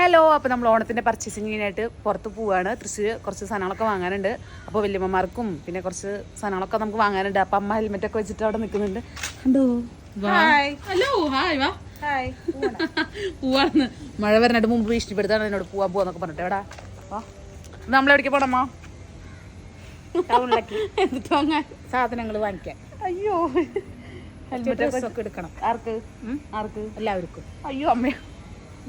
Hello, അപ്പോൾ നമ്മൾ ഓണത്തിൻ്റെ പർച്ചേസിങ്ങിനായിട്ട് പുറത്ത് പോവുകയാണ്. തൃശ്ശൂർ കുറച്ച് സാധനങ്ങളൊക്കെ വാങ്ങാനുണ്ട്. അപ്പോൾ വല്യമ്മമാർക്കും പിന്നെ കുറച്ച് സാധനങ്ങളൊക്കെ നമുക്ക് വാങ്ങാനുണ്ട്. അപ്പം അമ്മ ഹെൽമെറ്റൊക്കെ വെച്ചിട്ട് അവിടെ നിൽക്കുന്നുണ്ട്. കണ്ടോ? ഹലോ, ഹായ്, വാ. പോവാന്ന് മഴ വരണായിട്ട് മുമ്പ് ഭീഷണിപ്പെടുത്താണ് എന്നോട് പോവാന്നൊക്കെ പറഞ്ഞിട്ട്. എവിടാ നമ്മളെവിടേക്ക് പോണമ്മ? ടൗണിലേക്ക്. എന്നിട്ട് വാങ്ങാൻ സാധനങ്ങൾ വാങ്ങിക്കാൻ. അയ്യോ, ഹെൽമെറ്റ് എടുക്കണം. ആർക്ക് ആർക്ക്? എല്ലാവർക്കും. അയ്യോ അമ്മ,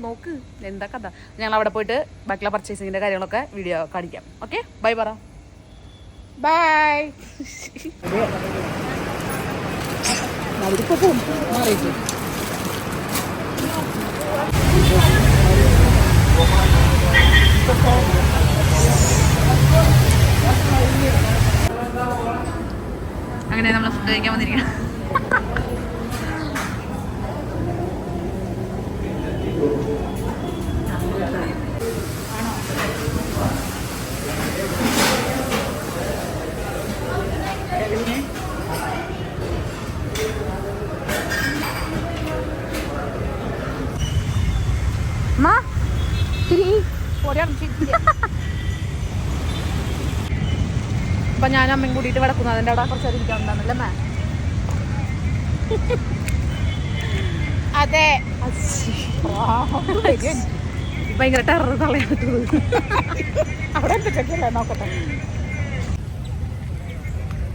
നോക്ക് എന്താ കഥ. ഞങ്ങൾ അവിടെ പോയിട്ട് ബാക്കിയുള്ള പർച്ചേസിങ്ങിന്റെ കാര്യങ്ങളൊക്കെ വീഡിയോ കാണിക്കാം. ഓക്കെ, ബൈ പറ. ബൈ. അങ്ങനെ നമ്മൾ ഫുഡ് കഴിക്കാൻ വന്നിരിക്കണം. അപ്പൊ ഞാൻ അമ്മയും കൂടിയിട്ട് കിടക്കുന്നു. അതിന്റെ അവിടെ കുറച്ച് ഇരിക്കാറുണ്ടാന്നല്ലേ മേ? അതെ, ഭയങ്കര ടെറർ കളയാട്ടത്. അവിടെ എന്തൊക്കെയല്ലേ നോക്കട്ടെ.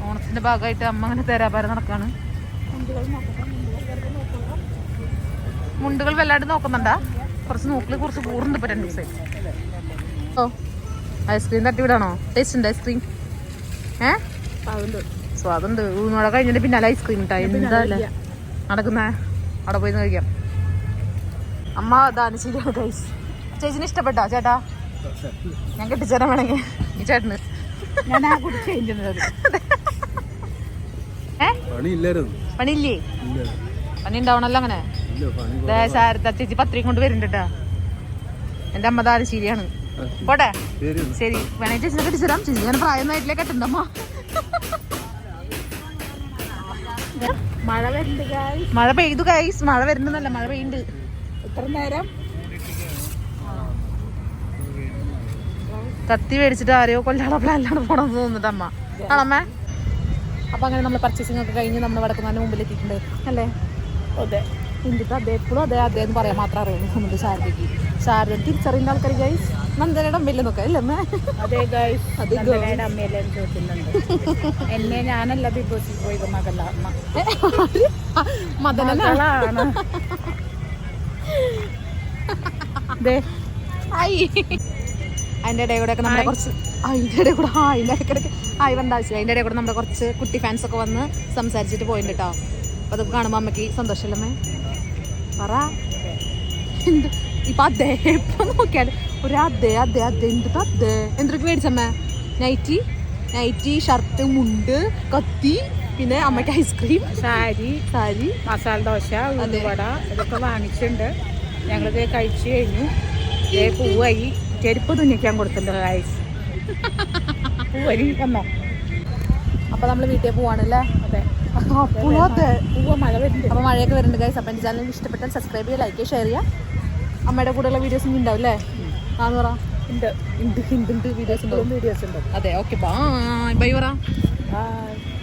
ഓണത്തിന്റെ ഭാഗമായിട്ട് അമ്മ അങ്ങനെ തേരാപാര നടക്കാണ്. മുണ്ടുകൾ വല്ലാണ്ട് നോക്കുന്നുണ്ടാ? കുറച്ച് നോക്കില് കുറച്ച് കൂറുണ്ട് ഇപ്പൊ 2 ദിവസമായി. ഓ, ഐസ്ക്രീം തട്ടിവിടാണോ? ടേസ്റ്റ് ഉണ്ട് ഐസ്ക്രീം? സ്വാദുണ്ട്. ഊന്നോടെ കഴിഞ്ഞിട്ട് പിന്നാലെ ഐസ്ക്രീം ഇട്ടാ എന്താ നടക്കുന്നേ? അവിടെ പോയി കഴിക്കാം. അമ്മ ദാനശീലിയാണ് ഗൈസ്. ചേച്ചിന് ഇഷ്ടപ്പെട്ടോ ചേട്ടാ? ഞാൻ കെട്ടിച്ചേരാൻ വേണമെങ്കിൽ ഈ ചേട്ടന് പണിയില്ലേ? പണി ഉണ്ടാവണല്ലോ. അങ്ങനെ ചേച്ചി പത്രിക കൊണ്ട് വരുന്നുണ്ട് കേട്ടാ. എന്റെ അമ്മ ദാനശീലിയാണ്. പോട്ടെ, ശരി. വേണമെങ്കിൽ ചേച്ചിനെ കെട്ടിച്ചേരാം. ചേച്ചി ഞാൻ പ്രായമൊന്നായിട്ടില്ലേ കെട്ടണ്ടമ്മ. മഴ വരുന്നുണ്ട്. മഴ പെയ്തു ഗൈസ്. മഴ വരുന്നല്ല, മഴ പെയ്യുന്നുണ്ട്. ഇത്ര നേരം കത്തി മേടിച്ചിട്ട് ആരെയോ കൊല്ലാളെ പ്ലാനിലാണ് പോണെന്ന് തോന്നുന്നുണ്ട് അമ്മ. ആണമ്മേ? അപ്പൊ അങ്ങനെ നമ്മൾ പർച്ചേസിംഗ് ഒക്കെ കഴിഞ്ഞ് നമ്മൾ വടക്കുന്നതിന് മുമ്പിൽ എത്തിയിട്ടുണ്ട് അല്ലേ? അതെ. എന്തിട്ട് അതെ എപ്പോഴും അതെ അതെ എന്ന് പറയാൻ മാത്രം അറിയുള്ളൂ നമുക്ക്. ശാരദയ്ക്ക് ശാരദ തിരിച്ചറിയുന്ന ആൾക്കാർ ഗൈസ്. നന്ദനയുടെ അമ്മയില്ലേ നോക്കാം അല്ലേ അമ്മ? അതെ ഗൈസ്, നന്ദനയുടെ അമ്മയെല്ലാം ചോദിക്കുന്നുണ്ട്. എന്നെ ഞാനല്ല ബിഗ് ബോസിൽ പോയത്, മകള അമ്മ. മദനാണ്. അതിന്റെ ഇടയിൽ കൂടെ ഒക്കെ നമ്മളെ കുറച്ച് അതിന്റെ ഇടയിൽ കൂടെ ഇടയ്ക്കിടയ്ക്ക് വരേണ്ട ആവശ്യമില്ല. അതിന്റെ ഇടയിൽ കൂടെ നമ്മുടെ കുറച്ച് കുട്ടി ഫാൻസ് ഒക്കെ വന്ന് സംസാരിച്ചിട്ട് പോയിട്ടുണ്ട് കേട്ടോ. അപ്പൊ അതൊക്കെ കാണുമ്പോ അമ്മക്ക് സന്തോഷമല്ലേ പറ? എന്ത് ഇപ്പൊ അതെ എപ്പൊ നോക്കിയാലും ഒരു അതെ അതെ അതെ എന്ത് അതെ എന്തൊക്കെ മേടിച്ചമ്മ? നൈറ്റി, ഷർട്ട്, മുണ്ട്, കത്തി, പിന്നെ അമ്മയ്ക്ക് ഐസ്ക്രീം, സാരി, മസാല ദോശ, ഉള്ളിവട ഇതൊക്കെ വാങ്ങിച്ചിട്ടുണ്ട്. ഞങ്ങളിത് കഴിച്ചു കഴിഞ്ഞു. പൂവായി ചെരുപ്പ് തുന്നിക്കാൻ കൊടുത്തിട്ടുണ്ട് ഗൈസ്. പൂവരി വന്നോ? അപ്പൊ നമ്മള് വീട്ടിൽ പോവാണല്ലേ? അതെ. മഴ വരുന്നുണ്ട്. അപ്പൊ മഴയൊക്കെ വരുന്നുണ്ട് ഗൈസ്. അപ്പൊ എന്റെ ചാനൽ ഇഷ്ടപ്പെട്ടാൽ സബ്സ്ക്രൈബ് ചെയ്യുക, ലൈക്ക് ചെയ്യുക, ഷെയർ ചെയ്യുക. അമ്മയുടെ കൂടെയുള്ള വീഡിയോസ് ഇനി ഉണ്ടാവും അല്ലേ? ആന്ന് പറ. ഉണ്ട് വീഡിയോസ് ഉണ്ട്. അതെ, ഓക്കെ, ബൈ പറ. ബൈ.